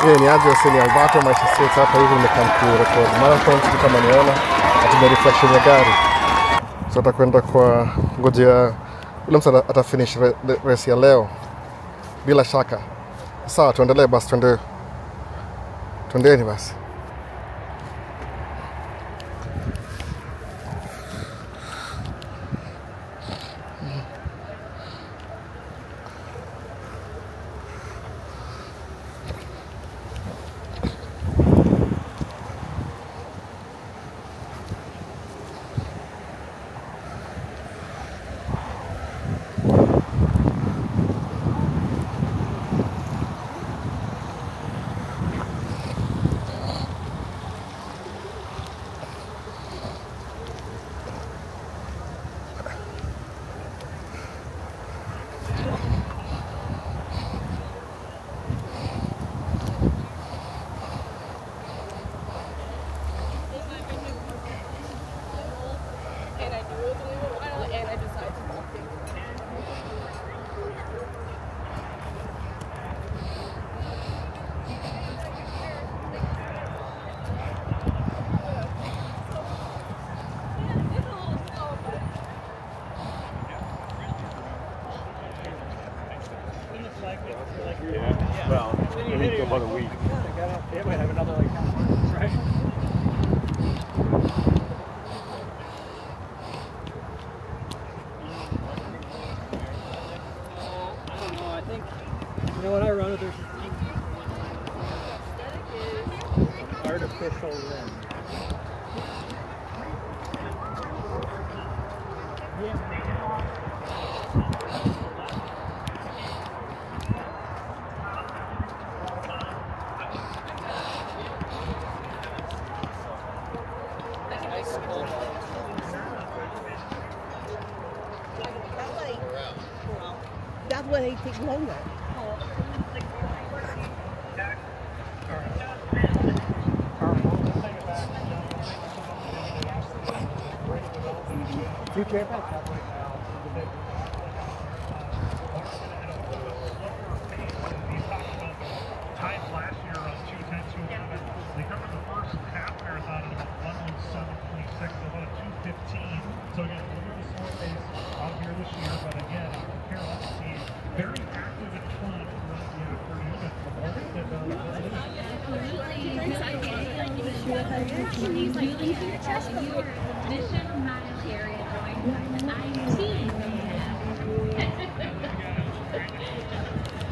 Ni aje Sony Alberto Maisha States hapa hivi nimekaa kurecord marathon kama niona atume reflection ya gari. So atakwenda kwa ngojea ule msa atafinish race ya leo bila shaka. Sawa, tuendelee basi, tuendeni basi. Well, we need to go about a week. They might have another like right? I don't know. I think you know when I run it, there's artificial rim. Yeah. That's why they take longer. You care about that? Times last year was 2:10, 2:11. They covered the first half marathon at about 1:07.26, about a 2:15. So again, a little bit of slow pace out here this year, but again, Carolina team very active and fun throughout the afternoon and the morning. Mission Monetary joined by 19.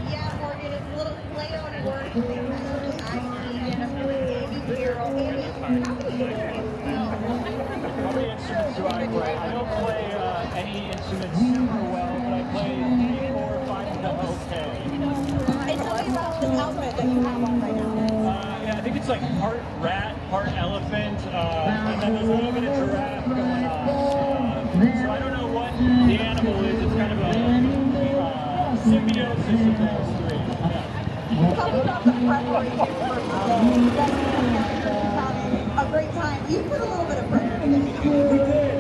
Yeah, Morgan, it's a little late on work. How many instruments do I play? I don't play any instruments super well, but I play 3, 4, 5 of them okay. And tell me about this outfit that you have on right now. Yeah, I think it's like part rat, part elephant, and then there's a little bit of giraffe going on. So I don't know what the animal is. It's kind of a symbiosis of those three. Yeah. Tell me about the preparation for a great time. You put a little bit of pressure in this show. We did.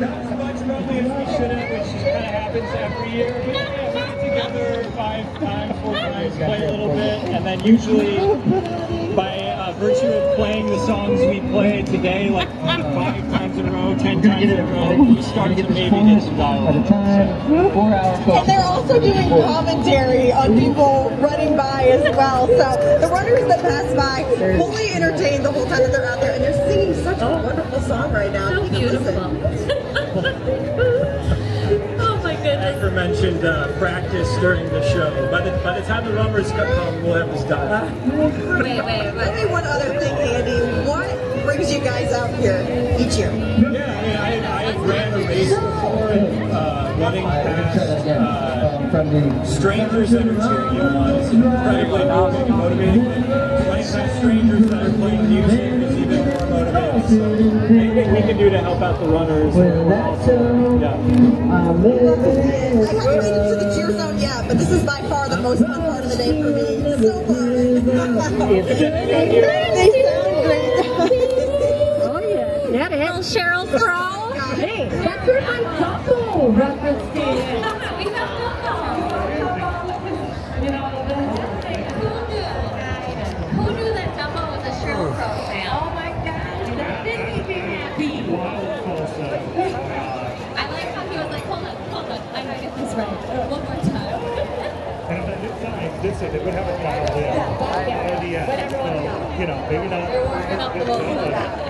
Not as much probably as we should have, which kind of happens every year. But yeah, we get together 5 times, 4 times, play a little bit, and then usually by virtue of playing the songs we played today, like 5 times in a row, 10 times in a row, we start to maybe get some dialogue. And they're also doing commentary on people running by as well. So the runners that pass by fully entertained the whole time that they're out there, and they're singing such a wonderful song right now. So beautiful. Oh my goodness. Aforementioned practice during the show. By the time the runners come, we'll have this done. Wait. Tell me one other thing, Andy. What brings you guys out here each year? Yeah, I mean, I have ran a race before, and running past strangers that are cheering you on is incredibly moving and motivating. Running past strangers that are playing music is even more motivating. So anything we can do to help out the runners. Yeah. I haven't made it to the cheer zone yet, but this is by far the most fun part of the day for me. It's so fun. They sound great. Oh yeah. Yeah, they have Cheryl Crow. Hey, that's sort of my couple reference to. did say they would have a final win at the end. So, you know, maybe not.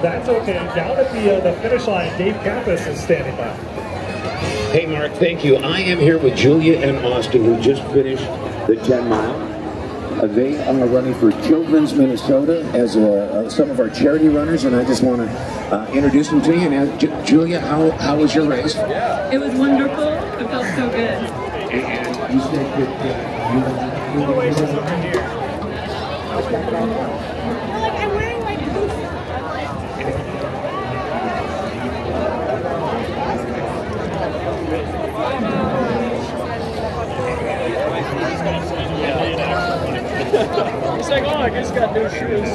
That's okay. Down at the finish line, Dave Kappas is standing by. Hey, Mark, thank you. I am here with Julia and Austin, who just finished the 10-mile. They are running for Children's Minnesota as some of our charity runners, and I just want to introduce them to you. And Julia, how was your race? It was wonderful. It felt so good. And you said that you I'm wearing my boots. He's like, oh, I just got new shoes.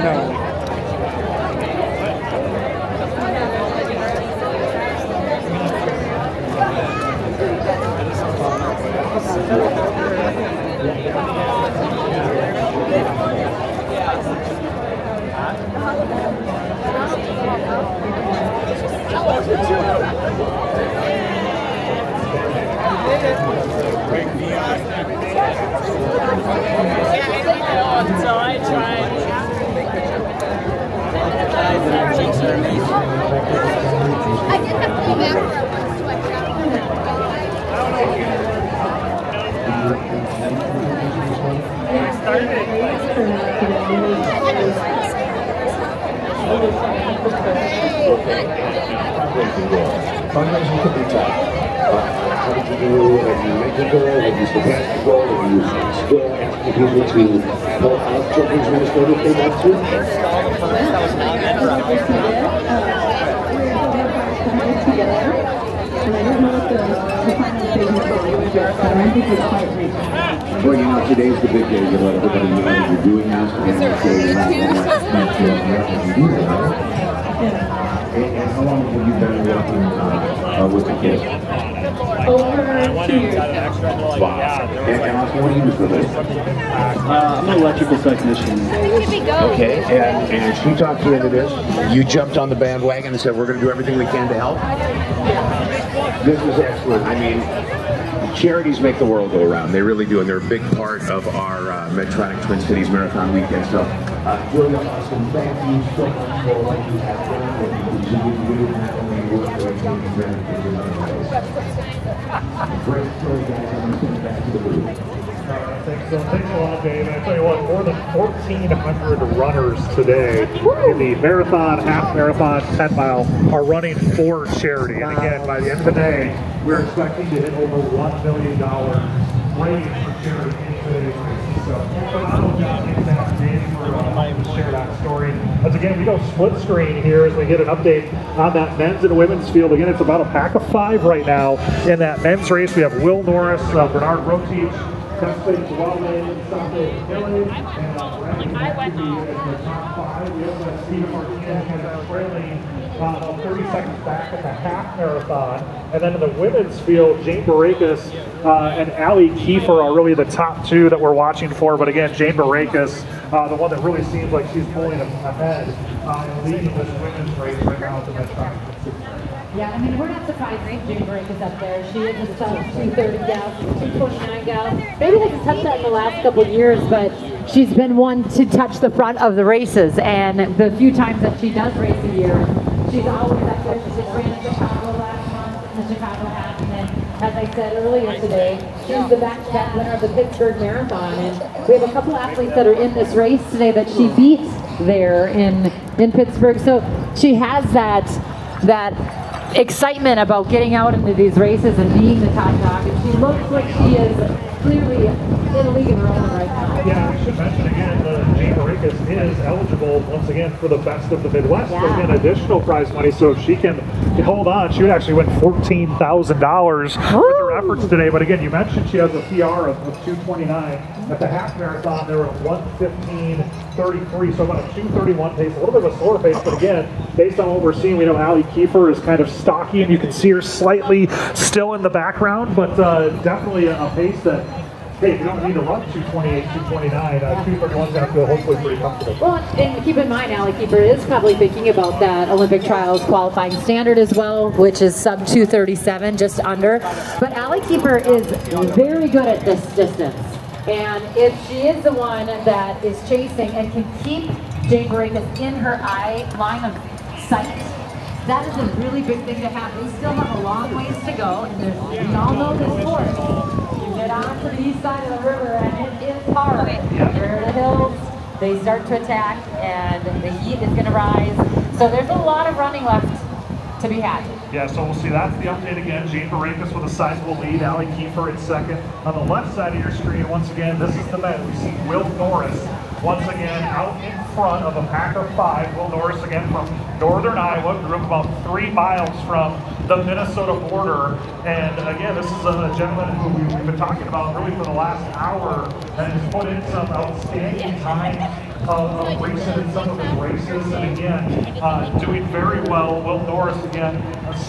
No. So I tried. I did have to go back for a bus to sometimes you could be tough. How did you do? Have you made the goal? Have you surpassed the goal? Have you still asking people to pull out Children's Minnesota if they want to? Well, you know, today's the big day to let everybody know that you're doing this. And how long have you been working with the kids? Over 2 years. Wow. And also, what do you do for this? I'm an electrical technician. Okay, and she talked you into this. You jumped on the bandwagon and said, we're going to do everything we can to help? This is excellent. I mean, charities make the world go around. They really do, and they're a big part of our Medtronic Twin Cities Marathon weekend. So, Julia, Austin, thank you so much for what you have done, what you continue to do, not only work, but also great story, guys. I'm going to send it back to the booth. Thanks a lot, Dave. And I tell you what, more than 1,400 runners today in the marathon, half marathon, 10 mile are running for charity. And again, by the end of the day, we're expecting to hit over $1 million raised for charity in today's race. So, phenomenal job, thanks to Dave for sharing that story. As again, we go split screen here as we get an update on that men's and women's field. Again, it's about a pack of 5 right now in that men's race. We have Will Norris, Bernard Rotich, Dustin Dwellin, Sante Hilly, and Randy in the top 5. We also have Stephen Martinez kind of trailing 30 seconds back at the half marathon. And then in the women's field, Jane Barakas and Allie Kiefer are really the top 2 that we're watching for. But again, Jane Barakas, the one that really seems like she's pulling ahead and leading this women's race right now at the Medtronic. Yeah, I mean, we're not surprised Jane Barakas up there. She is a tough 230 gal, 229 gal. Maybe hasn't touched that in the last couple of years, but she's been one to touch the front of the races. And the few times that she does race a year, she's always up there. She just ran in Chicago last month in the Chicago half. And then, as I said earlier today, she's the back-to-back winner of the Pittsburgh Marathon. And we have a couple athletes that are in this race today that she beat there in Pittsburgh. So she has that excitement about getting out into these races and being the top dog, and she looks like she is clearly in a league of her own right now. Yeah, I should mention again, Jane Barakas is eligible once again for the Best of the Midwest for again additional prize money. So if she can hold on, she would actually win $14,000 with her efforts today. But again, you mentioned she has a PR of 229 at the half marathon. They were at 1:15:33, so about a 2:31 pace, a little bit of a slower pace. But again, based on what we're seeing, we know Allie Kiefer is kind of stocky, and you can see her slightly still in the background, but definitely a pace that hey, you don't need to run 228, 229. 231's going to feel hopefully pretty comfortable. Well, and keep in mind, Allie Keeper is probably thinking about that Olympic trials qualifying standard as well, which is sub 237, just under. But Allie Keeper is very good at this distance. And if she is the one that is chasing and can keep Jane Barakas in her line of sight, that is a really big thing to have. They still have a long ways to go, and we all know this course. You get on to the east side of the river, and it is hard. There are the hills, they start to attack, and the heat is going to rise. So there's a lot of running left to be had. Yeah, so we'll see. That's the update again. Jane Barakas with a sizable lead. Allie Keeper in second. On the left side of your screen, once again, this is the men. We see Will Norris once again out in front of a pack of 5. Will Norris again from northern Iowa, grew up about 3 miles from the Minnesota border. And again, this is a gentleman who we've been talking about really for the last hour and has put in some outstanding time of racing in some of his races, and again, doing very well. Will Norris again,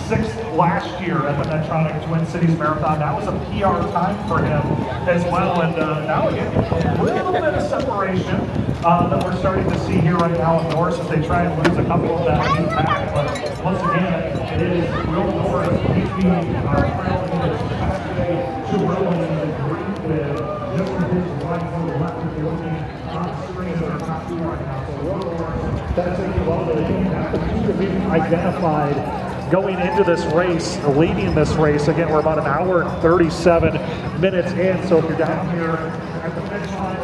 6th last year at the Medtronic Twin Cities Marathon. That was a PR time for him as well, and now again, a little bit of separation that we're starting to see here right now with Norris as they try and lose a couple of that lead back. But once again, it is Will Norris. He's being trailing his yesterday to Rowan in the green bid, just with his right on the left of the opening. That's to be identified going into this race, leading this race. Again, we're about 1 hour and 37 minutes in, so if you're down here at the finish line,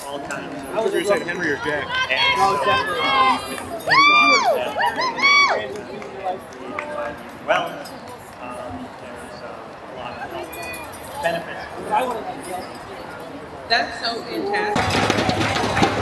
all kinds. I was going to say Henry or Jack. And No, so, Jack. wellness. There's a lot of benefits. That's so fantastic.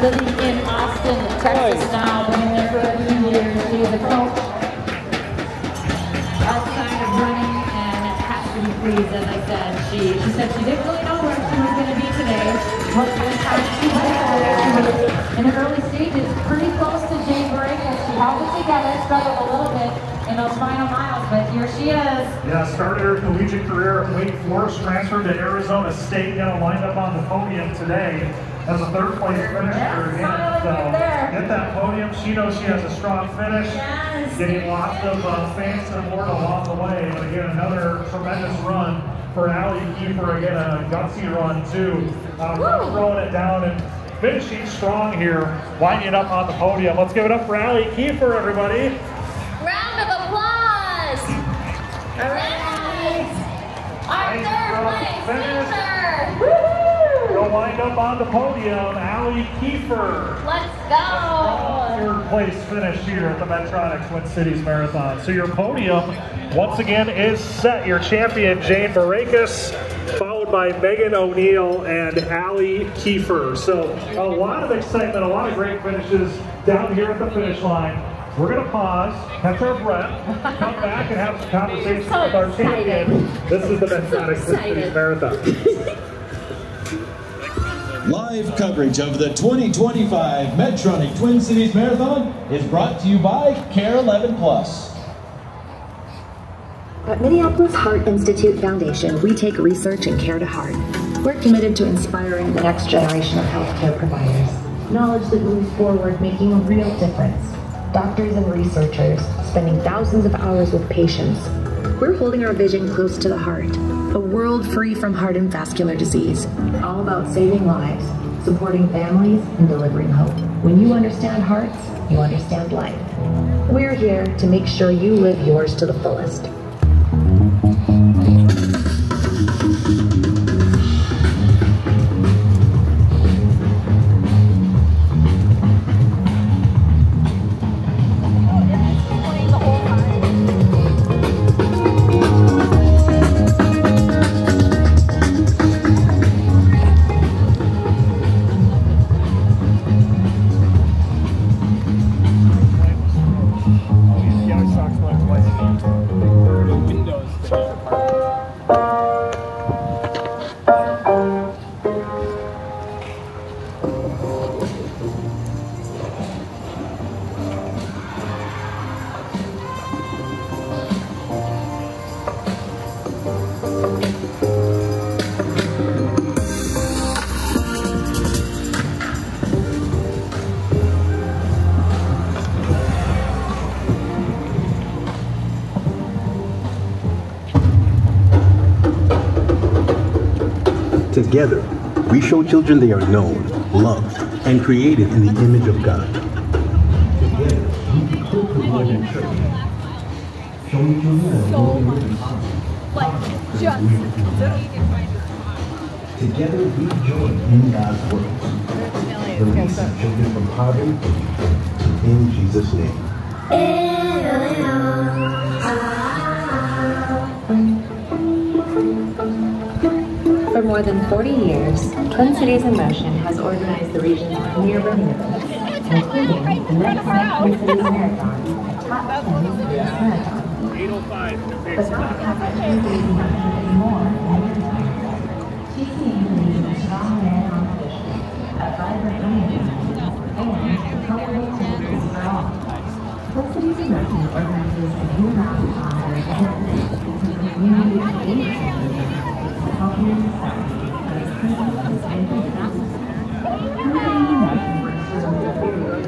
Living in Austin, Texas now, been there for a few years. She is a coach outside of running and has to be pleased, as I said. She said she didn't really know where she was going to be today. But by the time she was in the early stages, pretty close to Jane Baracus. She held it together, struggled a little bit in those final miles, but here she is. Yeah, started her collegiate career at Wake Forest, transferred to Arizona State, got lined up on the podium today as a third place finisher again. So get that podium. She knows she has a strong finish. Yes. Getting lots of fans support along the way. But again, another tremendous run for Allie Kiefer. Again, a gutsy run too. Really throwing it down and finishing strong here, winding up on the podium. Let's give it up for Allie Kiefer, everybody. Round of applause. All right. Our third place finisher. Go wind up on the podium, Allie Kiefer. Let's go. Third place finish here at the Medtronic Twin Cities Marathon. So your podium, once again, is set. Your champion, Jane Baracus, followed by Megan O'Neill and Allie Kiefer. So a lot of excitement, a lot of great finishes down here at the finish line. We're going to pause, catch our breath, come back and have some conversations with our champion. This is the Medtronic Twin Cities Marathon. Live coverage of the 2025 Medtronic Twin Cities Marathon is brought to you by Care 11 Plus. At Minneapolis Heart Institute Foundation, we take research and care to heart. We're committed to inspiring the next generation of healthcare providers. Knowledge that moves forward, making a real difference. Doctors and researchers spending thousands of hours with patients. We're holding our vision close to the heart. A world free from heart and vascular disease. All about saving lives, supporting families, and delivering hope. When you understand hearts, you understand life. We're here to make sure you live yours to the fullest. Together, we show children they are known, loved, and created in the image of God. Together, we co-create in church. Showing children that together, we join in God's work. Releasing children from poverty in Jesus' name. For more than 40 years, Twin Cities in Motion has organized the region's premier running events, including the next Twin Cities Marathon, a top 10 U.S. marathon. 805. But not opportunity is more than your time. TCM believes in a strong marathon tradition, a vibrant running and colorful activities for all. Twin Cities in Motion organizes a year-round calendar of events, including community engagement, helping and starting, and its presence and business. Twin Cities in Motion works for the period,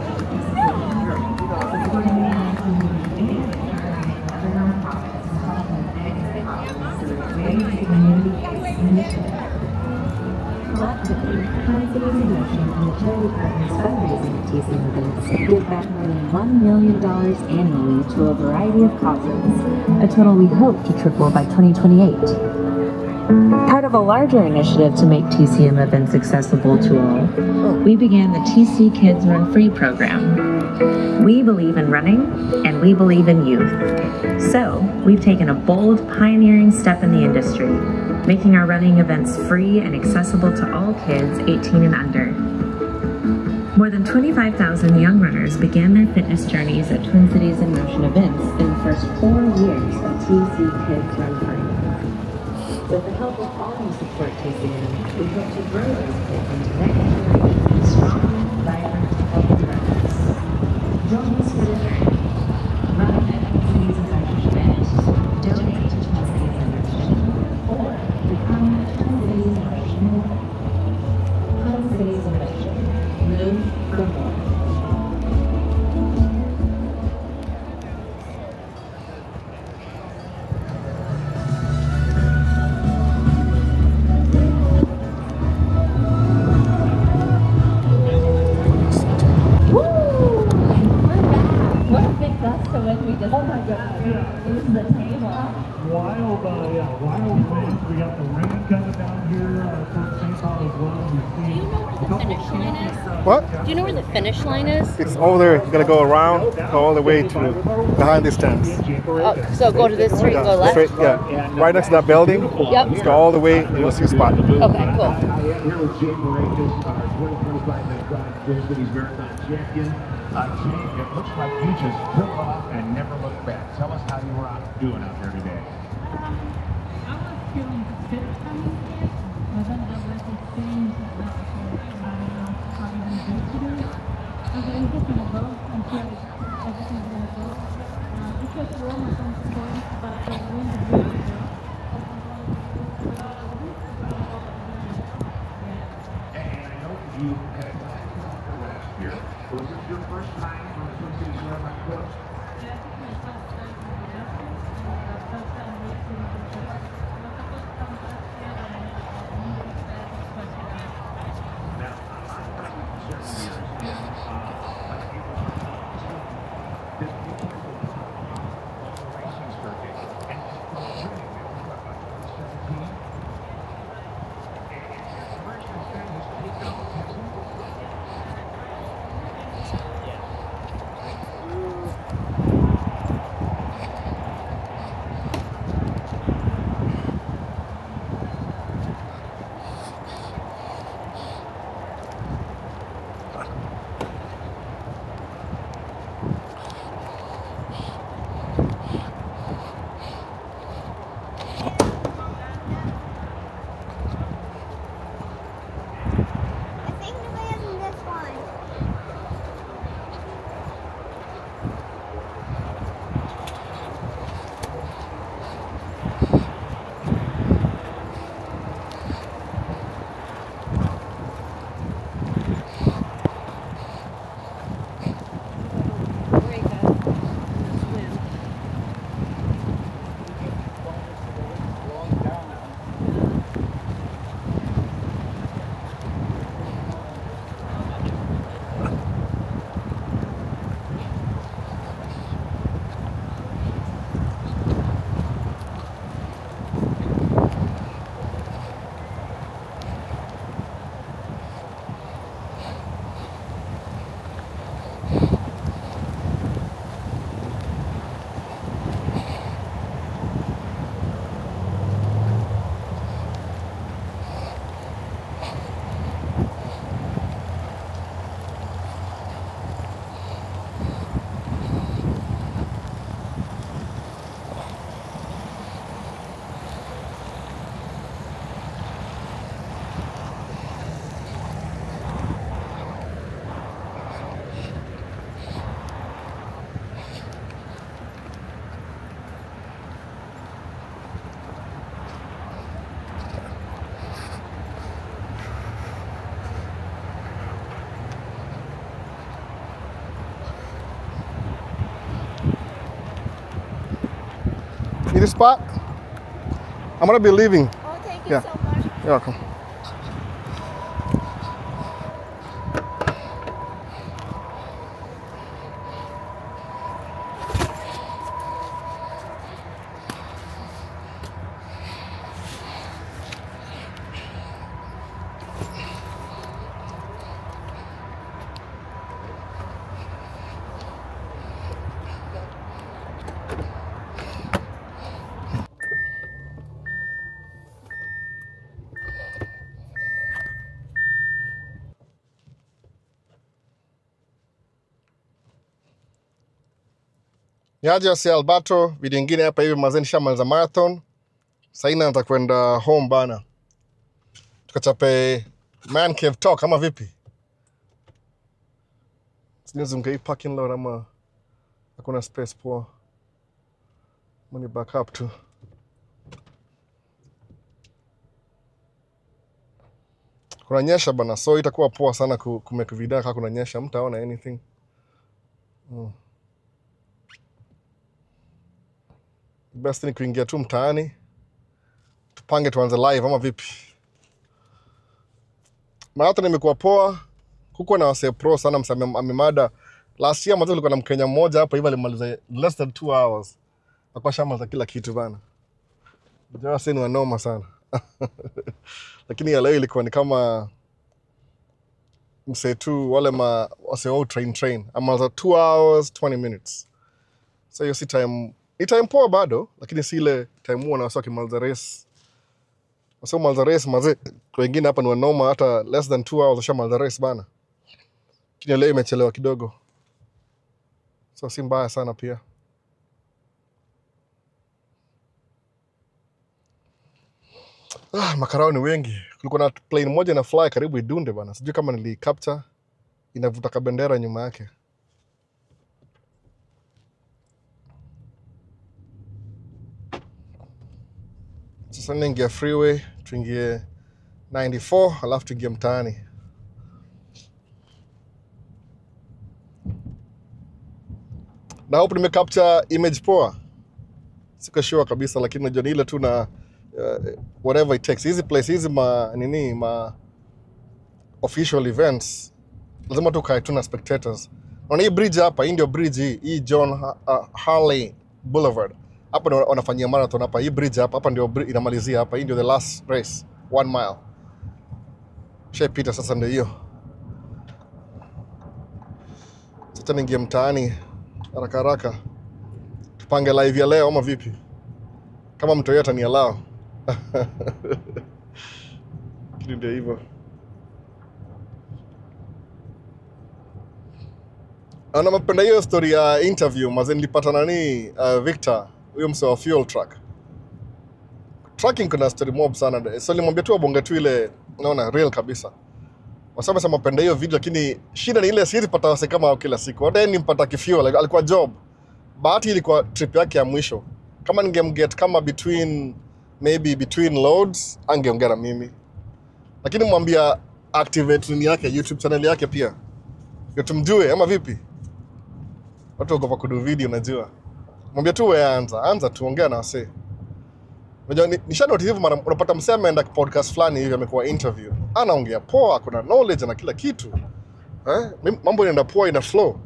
supporting the community and other nonprofits and helping educate causes through various community-based initiatives. Collectively, Twin Cities in Motion and the charity partners fundraising at TCM events give back more than $1 million annually to a variety of causes, a total we hope to triple by 2028. Part of a larger initiative to make TCM events accessible to all, we began the TC Kids Run Free program. We believe in running, and we believe in youth. So, we've taken a bold, pioneering step in the industry, making our running events free and accessible to all kids 18 and under. More than 25,000 young runners began their fitness journeys at Twin Cities in Motion events in the first 4 years of TC Kids Run Free. With the help of all who support TCM, we hope to grow those kids into the next generation of strong, vibrant, healthy runners. Join us for the journey. Run at Twin Cities in Motion event. Donate to Twin Cities in Motion. Or become a Twin Cities in Motion member. Twin Cities in Motion. Move for more. Wild things. We got the rain coming down here from St. Paul as well. Do you know where the finish line is? What? Do you know where the finish line is? It's over there. You gotta go around, go all the way to behind the stands. Oh, so go to this street and go left? Straight, yeah. Right next to that building. Yep. Just go all the way and you'll see a spot. Okay, cool. Here with Jay Borges, our 2025 Twin Cities Marathon champion. Jay, it looks like you just took off and never looked back. Tell us how you were doing out there today. I was feeling fit coming here, but then I was seeing that I don't know how I'm going to do it. I was just going to go and see how everything's going to go. It was warm at some point, but the wind is really good. And I know you had a time last year. Was this your first time on the Twin Cities Marathon course? Yeah, it's my first time here. The first time racing the course. See the spot? I'm gonna be leaving. Oh, thank you so much. You're welcome. Niaje wasi Alberto, video ingine hapa hivi mazeni shamaliza marathon. Sasa inaanza kwenda home bana. Tukachape man cave talk ama vipi? Sinizunga hii parking lot ama hakuna space poa. Muni back up tu. Kuna nyesha bana, so itakuwa poa sana kumake video kama kuna nyesha, mtaona anything. Best ni kuingia tu mtaani. Tupange tuanze live ama vipi? Marathon imekuwa poa. Kuko na wase pro sana amemada. Last year kulikuwa na Mkenya mmoja hapa hivi alimaliza less than 2 hours. Akwa shamaliza kila kitu bana. Jawa sasa ni wanoma sana. Lakini ya leo ilikuwa ni kama mse tu wale wase train. Amaliza 2 hours 20 minutes. So hiyo si time, ni time poa bado, lakini si ile time huwa na wase wakimaliza race. Wase maliza race maze, kwa wengine hapa ni wanoma hata less than 2 hours washamaliza race bana. Lakini leo imechelewa kidogo. So si mbaya sana pia. Makarao ni wengi. Kulikuwa na plane moja na fly karibu idunde bana. Sijui kama nili capture, inavuta kabendera nyuma yake. Sasa ningia freeway, tuingie 94, alafu tuingie mtaani. Na hope nime capture image poa. Siko sure kabisa, lakini najua ni ile tu na whatever it takes. Hizi place hizi ma official events lazima tu kae tu na spectators. Ona hii bridge hapa, hii ndio bridge hii John Harley Boulevard. Hapa ndio wanafanyia marathon hapa. Hii bridge hapa ndio inamalizia hapa. Hii ndio the last race, 1 mile. Peter sasa ndio hiyo. Sasa ningie mtaani haraka haraka. Tupange live ya leo ama vipi? Kama mtu yote ni allow. Ndio hivyo. Ana mapenda hiyo story ya interview maze nilipata nani Victor, huyo mse wa fuel truck. Trucking kuna story mob sana. So nilimwambia tu abonge tu ile unaona real kabisa. Wasema sema mapenda hiyo video, lakini shida ni ile siwezi pata wase kama kila siku. Hata nimpata kifuel, alikuwa job. Bahati ilikuwa trip yake ya mwisho. Kama ningemget kama between loads, angeongea na mimi. Lakini mwambia activate nini yake YouTube channel yake pia. Ndio tumjue ama vipi? Watu wako kudu video unajua. Mwambia tu wewe anza tuongea na wase. Unajua nisha notice hivi mara unapata msema ameenda podcast fulani hivi amekuwa interview. Anaongea poa, kuna knowledge na kila kitu. Mambo yanaenda poa, ina flow.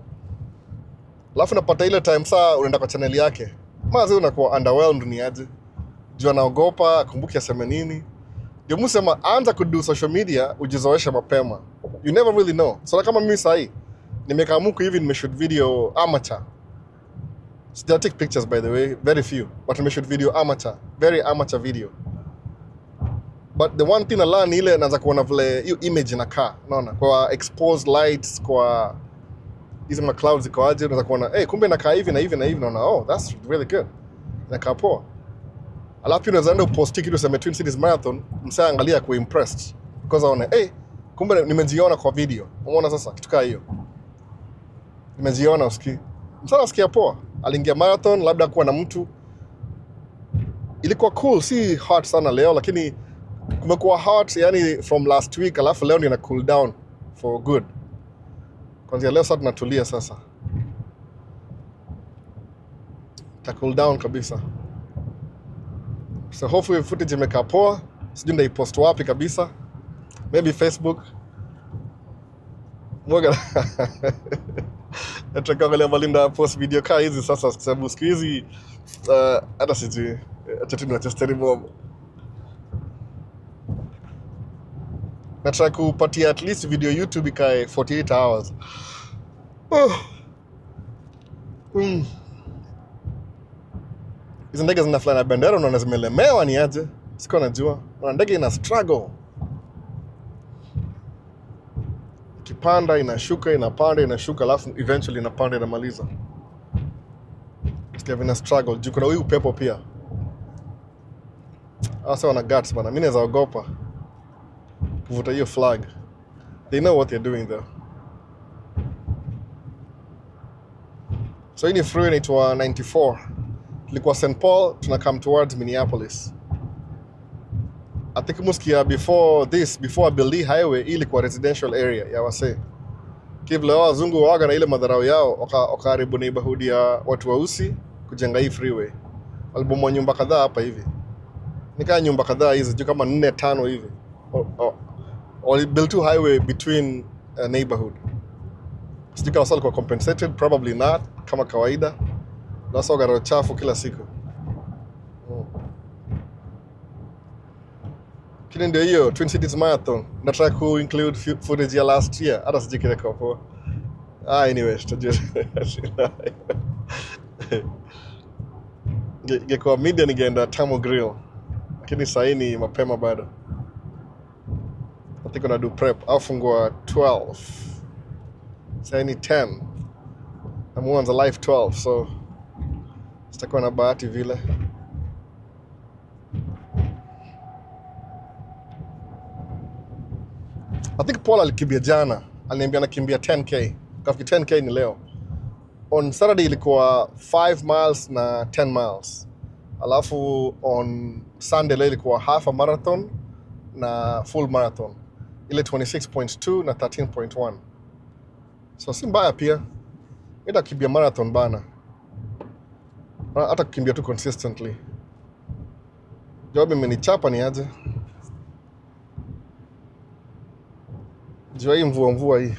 Alafu napata ile time saa unaenda kwa channel yake. Mazi unakuwa underwhelmed ni aje. Jua naogopa, kumbuki aseme nini. Ndio msema anza kudu social media ujizoeshe mapema. You never really know. So kama mimi sahi nimekaamuku hivi nimeshoot video amateur. Still take pictures by the way, very few. But nimeshoot video amateur, very amateur video. But the one thing I learned ile naanza kuona vile hiyo image inakaa, unaona? Kwa exposed lights, kwa hizo ma clouds iko aje, unaanza kuona kumbe inakaa hivi na hivi na hivi, naona oh that's really good. Inakaa poa. Alafu unaweza enda post kitu useme Twin Cities Marathon, msaya angalia ku impressed. Because aone kumbe nimejiona kwa video. Umeona sasa kitu kaa hiyo. Nimejiona usikii. Msana sikia poa. Aliingia marathon labda kuwa na mtu. Ilikuwa cool, si hot sana leo lakini kumekuwa hot yani from last week, alafu leo nina cool down for good. Kwanza leo sasa tunatulia sasa. Ta cool down kabisa. So hopefully footage imekaa poa. Sijui ndaipost wapi kabisa. Maybe Facebook. Mwaga. Nataka kuangalia Malinda post video kaa hizi sasa kwa sababu siku hizi hata sijui acha tu niwatesteni mob. Nataka kupatia at least video YouTube ikae 48 hours. Hizi ndege zinafly na bendera unaona zimelemewa ni aje? Siko najua. Na ndege ina struggle. Ikipanda inashuka, inapanda inashuka, alafu eventually inapanda inamaliza. Sikia vina struggle. Juu kuna huyu upepo pia. Asa wana guts bana. Mimi naweza ogopa kuvuta hiyo flag. They know what they're doing though. So hii ni freeway inaitwa 94. Tulikuwa St. Paul, tunakam towards Minneapolis. I think muskia before Abilene Highway ilikuwa residential area ya wasee. Kibla wazungu waga na ile madharau yao wakaribu neighborhood ya watu weusi kujenga hii freeway. Walibomoa nyumba kadhaa hapa hivi. Nikaa nyumba kadhaa hizi juu kama 4-5 hivi. Or built two highway between neighborhood. Sijui kama walikuwa compensated, probably not, kama kawaida. Nasa garo chafu kila siku. Kini ndio hiyo, Twin Cities Marathon. Nataka ku-include footage ya last year. Hata sijui kile kwa poa. Anyway, tutajua. Ngekuwa media ningeenda Tamo Grill. Lakini saa hii ni mapema bado. I think gonna do prep. I'll fungua 12. Say ni 10. I'm on the live 12, so sitakuwa na bahati vile. I think Paul alikimbia jana. Aliniambia anakimbia 10k. Kafikiri 10k ni leo. On Saturday ilikuwa 5 miles na 10 miles. Alafu on Sunday leo ilikuwa half a marathon na full marathon. Ile 26.2 na 13.1. So si mbaya pia. Ita kimbia marathon bana. Hata kukimbia tu consistently. Job imenichapa ni aje. Jua hii mvua hii.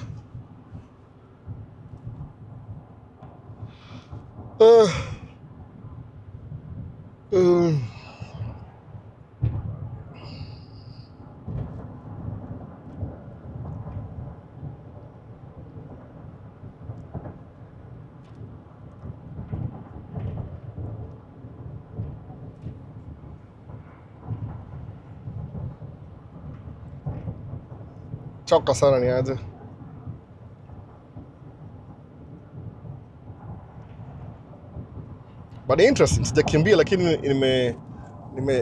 Choka sana ni aje. But interesting, sijakimbia lakini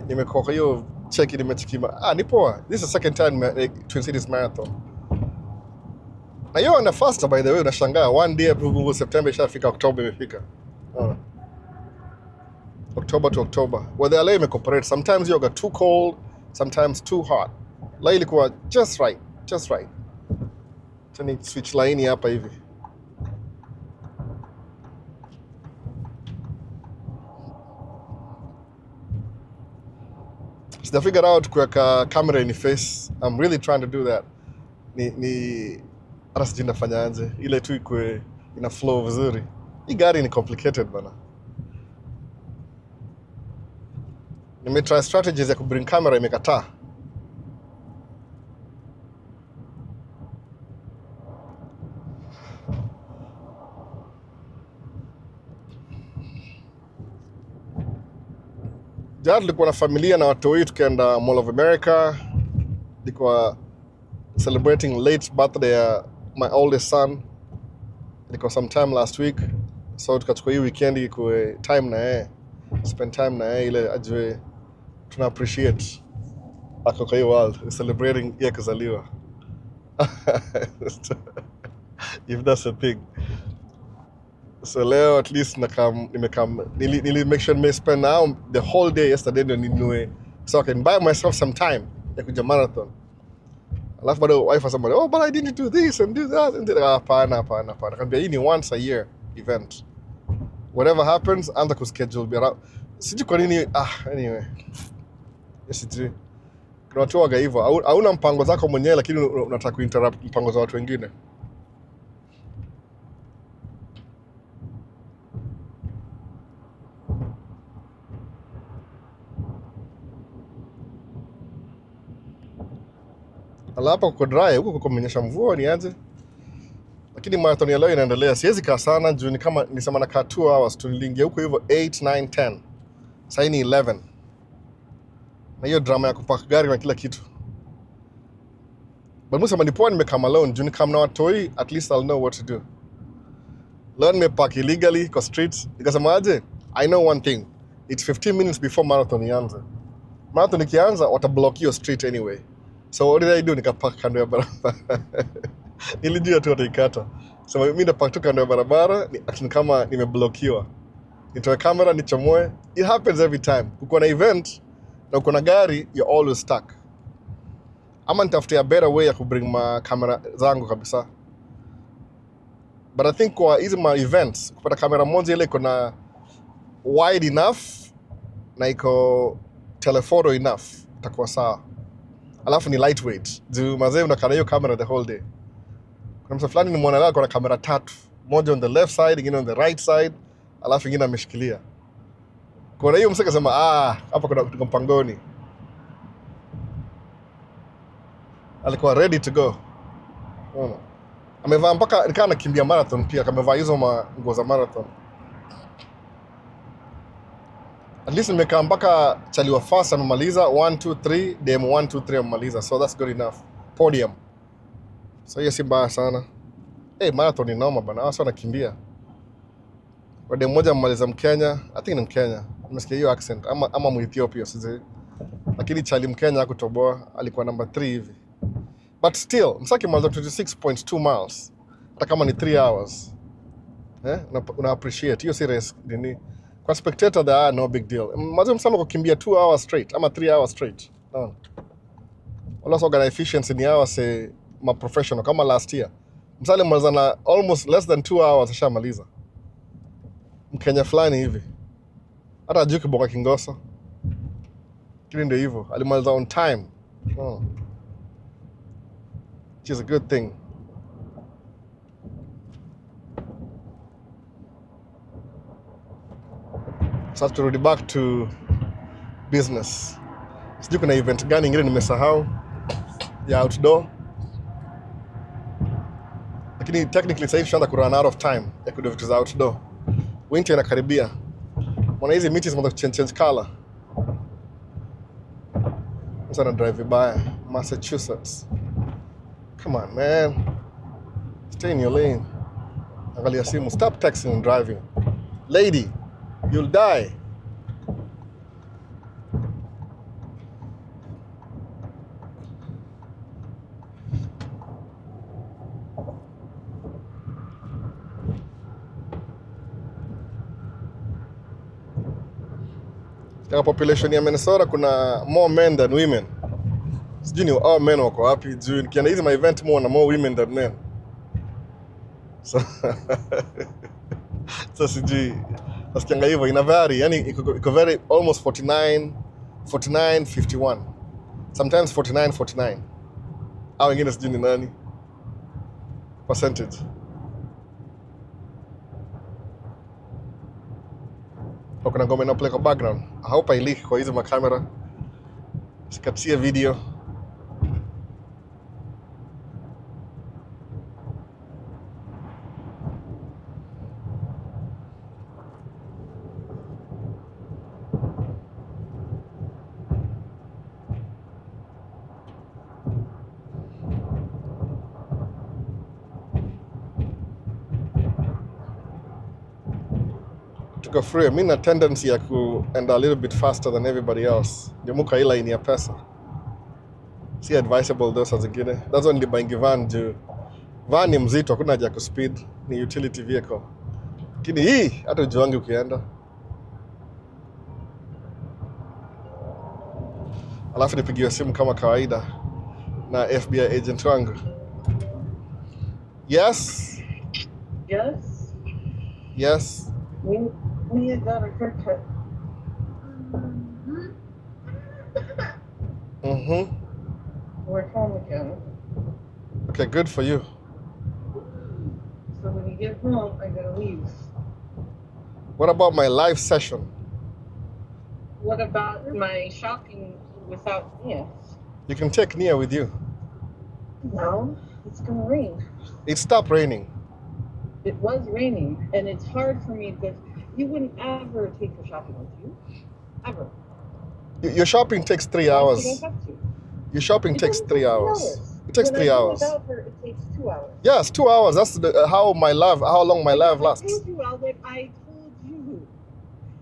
nimekoka hiyo cheki nimechikima. Ni poa. This is the second time Twin Cities Marathon. Na hiyo na faster by the way, unashangaa one day hapo September ishafika, October imefika. October to October. Weather leo imecooperate. Sometimes you get too cold, sometimes too hot. Leo ilikuwa just right. Just right. Tani switch line hapa hivi. Sija figure out kuweka camera in face. I'm really trying to do that. Hata sijui nafanya aje. Ile tu ikwe ina flow vizuri. Hii gari ni complicated bana. Nimetry strategies ya kubring camera imekataa. Jana tulikuwa na familia na watu wetu tukaenda Mall of America. Tulikuwa celebrating late birthday ya my oldest son. Ilikuwa sometime last week. So tukachukua hii weekend kwa time na yeye. Spend time na yeye ile ajue tuna appreciate ako kwa hii world, celebrating yeye kuzaliwa. If that's a thing. So leo at least nili make sure me spend now the whole day yesterday ndio so I can buy myself some time ya kuja marathon. Alafu bado wife asema, "Oh, but I didn't do this and do that." And hapana. Kambia hii ni once a year event. Whatever happens, anza kuschedule. Sijui kwa nini anyway. Sijui. Kuna watu waga hivyo. Hauna mpango zako mwenyewe lakini unataka kuinterrupt mpango za watu wengine. Ala hapa kuko dry, huko kuko kumenyesha mvua ni aje. Lakini marathon ya leo inaendelea. Siwezi kaa sana juu ni kama nisema nakaa 2 hours tu, niliingia huko hivyo 8, 9, 10. Sasa ni 11. Na hiyo drama ya kupaka gari na kila kitu. But Musa manipoa nimekaa alone, juu nikam na watoi, at least I'll know what to do. Leo nimepark illegally kwa street. Nikasema aje, I know one thing. It's 15 minutes before marathon ianze. Marathon ikianza, watablock hiyo street anyway. So what did I do? Nikapark kando ya barabara. Nilijua tu wataikata. So mimi napark tu kando ya barabara, ni kama nimeblockiwa. Nitoe kamera nichomoe. It happens every time. Kuko na event na uko na gari, you're always stuck. Ama nitafutia better way ya kubring ma kamera zangu kabisa. But I think kwa hizi ma events, kupata kamera moja ile iko na wide enough na iko telephoto enough, itakuwa sawa. Alafu ni lightweight. Juu mazee unakaa hiyo kamera the whole day. Kuna msa fulani nimeona leo kuna kamera 3. Moja on the left side, ingine on the right side, alafu ingine ameshikilia. Kwa hiyo msa kasema hapa kuna mpangoni. Alikuwa ready to go. Amevaa mpaka nikaa anakimbia marathon pia, kamevaa hizo nguo za marathon. At least nimekaa mpaka chaliwa fast amemaliza 1 2 3, demo 1 2 3 amemaliza. So that's good enough. Podium. So hiyo si mbaya sana. Marathon ni noma bana. Wasa wanakimbia. Kwa demo moja amemaliza Mkenya, I think ni Mkenya. Nimesikia hiyo accent ama Mwethiopia sisi. Lakini chali Mkenya hakutoboa, alikuwa number 3 hivi. But still, msaki maliza 26.2 miles. Hata kama ni 3 hours. Una appreciate. Hiyo si race nini. Kwa spectator there are no big deal. Mazo msama kukimbia 2 hours straight ama 3 hours straight. No. Wala soga na efficiency ni hours say ma professional kama last year. Msale maliza na almost less than 2 hours ashamaliza. Mkenya fulani hivi. Hata hajui kiboka Kingosa. Kile ndio hivyo. Alimaliza on time. Which is a good thing. Sasa turudi back to business. Sijui kuna event gani ingine nimesahau ya outdoor. Lakini technically sasa hivi ku run out of time ya kudo vitu za outdoor. Winter inakaribia. Mwana hizi miti zimeanza change color. Sasa na drive vibaya Massachusetts. Come on, man. Stay in your lane. Angalia simu. Stop texting and driving. Lady, you'll die. Katika population ya Minnesota kuna more men than women. Sijui ni all men wako wapi. Juu nikienda hizi my event more women than men. So sijui. Nasikianga hivyo ina vary. Yani iko very almost 49, 51. Sometimes 49. Au wengine sijui ni nani. Percentage. Kuna ngoma inaplay kwa background. I hope I leak kwa hizi makamera. Sikatie video. Tuko free. Mimi na tendency ya kuenda a little bit faster than everybody else. Ndio muka ila ini ya pesa. Si advisable those as zingine. That's only buying van juu. Van ni mzito, hakuna haja ku speed, ni utility vehicle. Lakini hii hata ujuangi ukienda. Alafu nipigiwe simu kama kawaida na FBI agent wangu. Yes? Yes? Yes? We had got a haircut. We're home again. Okay, good for you. So when you get home, I'm gonna leave. What about my live session? What about my shopping without Nia? You can take Nia with you. No, it's gonna rain. It stopped raining. It was raining, and it's hard for me because you wouldn't ever take her shopping with you. Ever. Your shopping takes 3 hours. I have to. Your shopping takes 3 hours. It takes 3 hours. Without her, it takes 2 hours. Yes, 2 hours. That's how long my live lasts. I told you, Albert, I told you.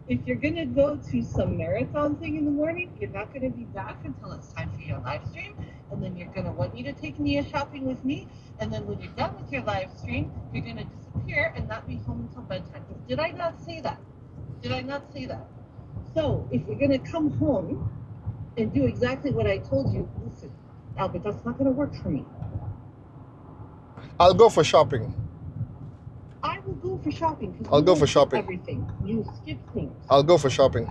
If you're going to go to some marathon thing in the morning, you're not going to be back until it's time for your live stream. And then you're going to want me to take Nia shopping with me. And then when you're done with your live stream, you're going to disappear and not be home until bedtime. Did I not say that? Did I not say that? So if you're going to come home and do exactly what I told you, listen, Albert, that's not going to work for me. I'll go for shopping. I will go for shopping. I'll go for shopping. Everything. You skip things. I'll go for shopping.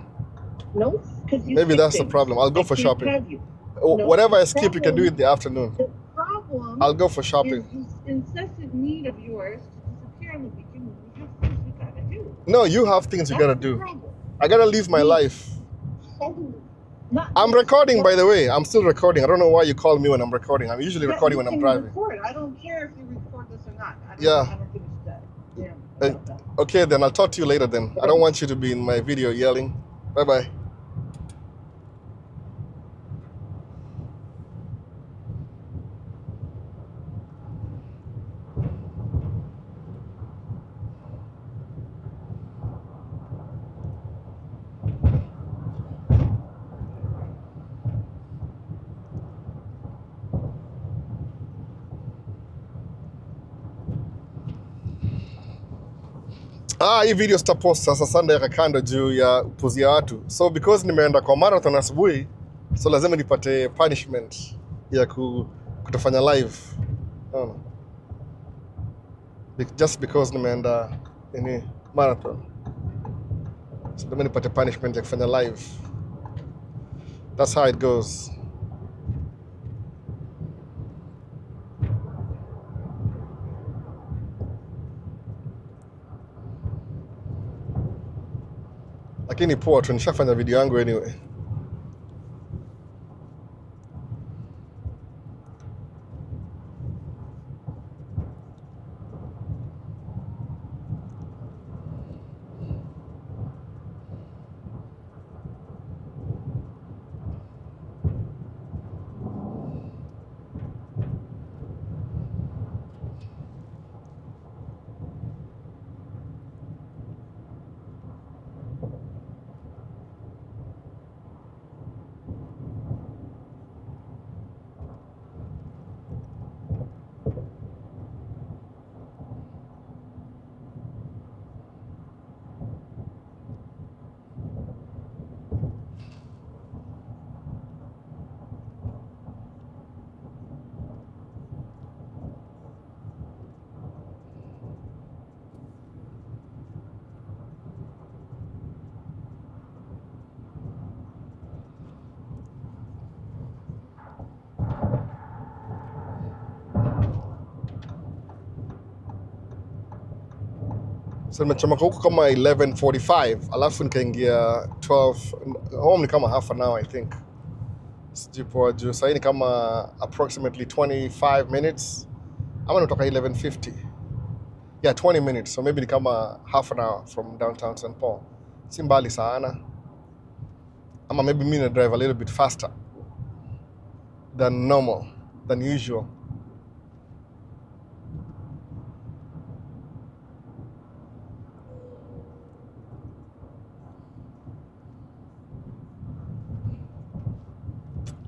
No, because you maybe that's things. the problem. I'll go for shopping. No, whatever I skip, you can do it in the afternoon. The problem I'll go for shopping. Is this incessant need of yours to disappear in the beginning. We have things we gotta do. No, you have things you gotta do. I gotta live my life. I'm recording, by the way. I'm still recording. I don't know why you call me when I'm recording. I'm usually recording when I'm driving. Record. I don't care if you record this or not. I don't give a shit. Okay, then I'll talk to you later then. I don't want you to be in my video yelling. Bye-bye. Hii video sitapost sasa Sunday kando juu ya upuzia watu. So because nimeenda kwa marathon asubuhi, so lazima nipate punishment ya kutofanya live. Just because nimeenda ini marathon. So lazima nipate punishment ya kufanya live. That's how it goes. Lakini poa tu, nishafanya video yangu anyway. So nimechomoka huko kama 11:45, alafu nikaingia 12, home ni kama half an hour I think. Sijipoa juu, sasa ni kama approximately 25 minutes. Ama natoka 11:50. Yeah, 20 minutes, so maybe ni kama half an hour from downtown St. Paul. Si mbali sana. Ama maybe me na drive a little bit faster than normal, than usual.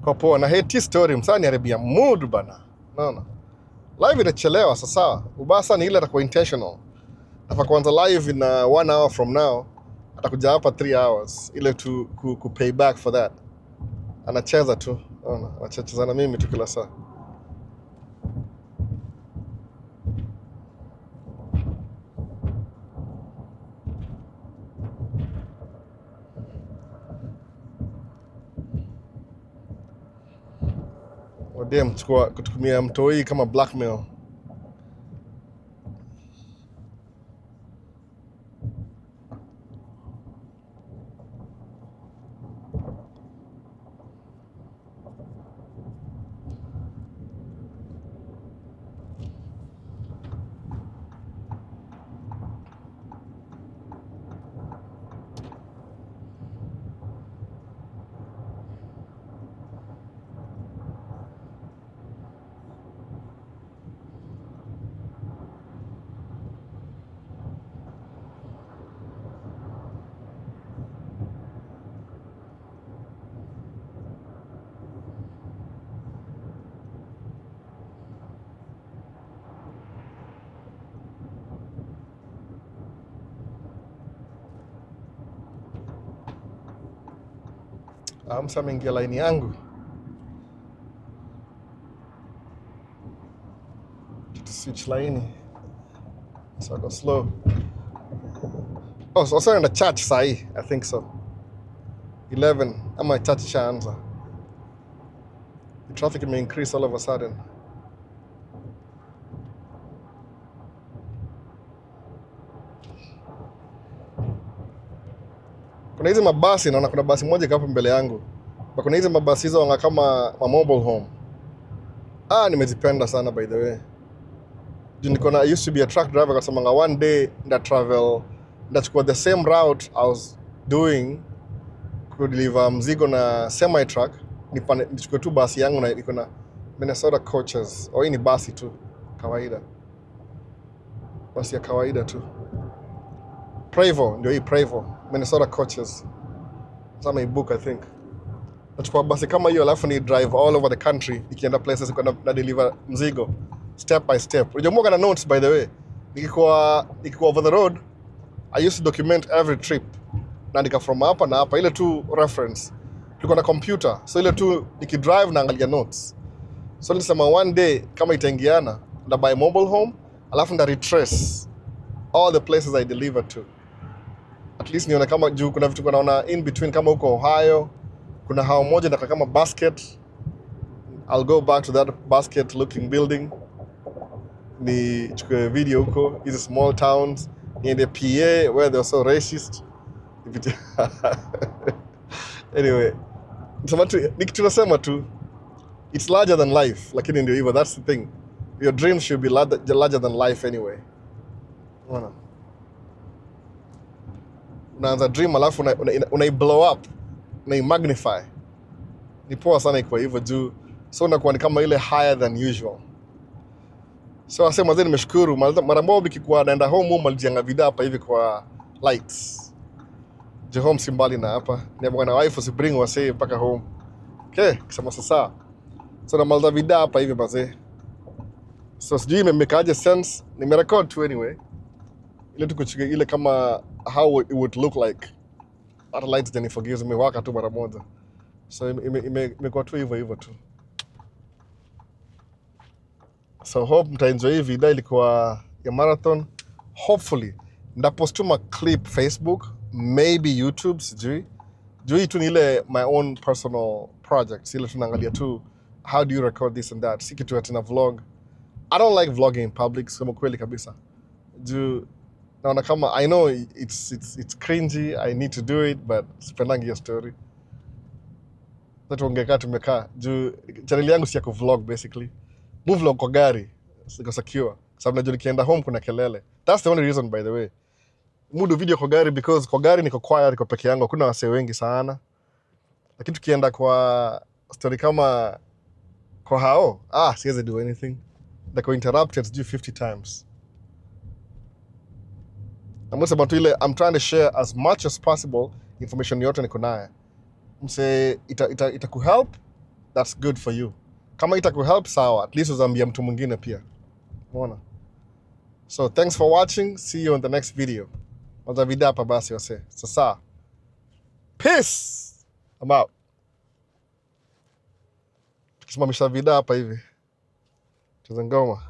Kwa poa, na hate story msani haribia mood bana. Naona. Live inachelewa sasa. Ubasa ni ile atakuwa intentional. Nafa kuanza live in 1 hour from now, atakuja hapa 3 hours ile to pay back for that. Anacheza tu. Naona, anacheza na mimi tu kila saa. Dem kutumia mtoi kama blackmail. Amsa mengia line yangu. To switch line. So I go slow. Oh, so also in the church sai, I think so. 11. I'm a church chanza. The traffic may increase all of a sudden. Kuna hizi mabasi, naona kuna basi moja hapo mbele yangu. Na kuna hizi mabasi hizo wanga kama mobile home. Nimezipenda sana by the way. I used to be a truck driver kwa sababu one day that travel ndachukua the same route I was doing ku deliver mzigo na semi truck, nichukue tu basi yangu na iko na Minnesota coaches. Hii ni basi tu kawaida. Basi ya kawaida tu. Prevo, ndio hii Prevo, Minnesota coaches. Sama book I think. Nachukua basi kama hiyo alafu ni drive all over the country ikienda places na deliver mzigo step by step. Unajua na notes by the way. Nikikuwa over the road, I used to document every trip. Naandika from hapa na hapa ile tu reference. Tulikuwa na computer. So ile tu nikidrive na angalia notes. So nilisema one day kama itaingiana na buy mobile home alafu nda retrace all the places I delivered to. At least nione kama juu kuna vitu naona in between kama huko Ohio. Kuna hao moja na kama basket. I'll go back to that basket looking building. Ni chukue video huko, hizi small towns, niende PA where they're so racist. Anyway, tunasema tu, it's larger than life, lakini ndio hivyo, that's the thing. Your dreams should be larger than life anyway. Unaanza dream alafu unai-blow up, unai-magnify. Ni poa sana ikuwa hivyo juu, so unakuwa ni kama ile higher than usual. So asema zeni nimeshukuru, mara moja nikikuwa naenda home malijianga vida hapa hivi kwa lights. Je home simbali na hapa. Niambiwa na wife usibring wase mpaka home. Okay, kisema sasa. So na malda vida hapa hivi bazee. So sijui imemekaje sense, nimerecord tu anyway. Ile tukuchukua ile kama how it would look like. Hata lights then forgives me waka tu mara moja. So imekuwa tu hivyo tu. So hope mtaenjoy hii video ilikuwa ya marathon. Hopefully ndapostuma clip Facebook, maybe YouTube, sijui. Juu tu ni ile my own personal project. Ile tunaangalia tu how do you record this and that. Si kitu ati na vlog. I don't like vlogging in public, kama kweli kabisa. Juu naona kama I know it's cringy, I need to do it, but sipendangi hiyo story. Sasa tungekaa tumekaa. Juu channel yangu si ya kuvlog basically. Vlog kwa gari, siko secure. Sababu najua nikienda home kuna kelele. That's the only reason by the way. Mudu video kwa gari because kwa gari niko quiet, niko peke yangu, kuna wasee wengi sana. Lakini tukienda kwa story kama kwa hao, siwezi do anything. Niko interrupted 50 times. Namusema tu ile I'm trying to share as much as possible information yote niko nayo. Mse itakuhelp, that's good for you. Kama itakuhelp sawa, at least uzambia mtu mwingine pia. Unaona? So thanks for watching. See you in the next video. Mwanza video hapa basi wase. Sasa. Peace. I'm out. Tukisimamisha video hapa hivi. Tuza ngoma.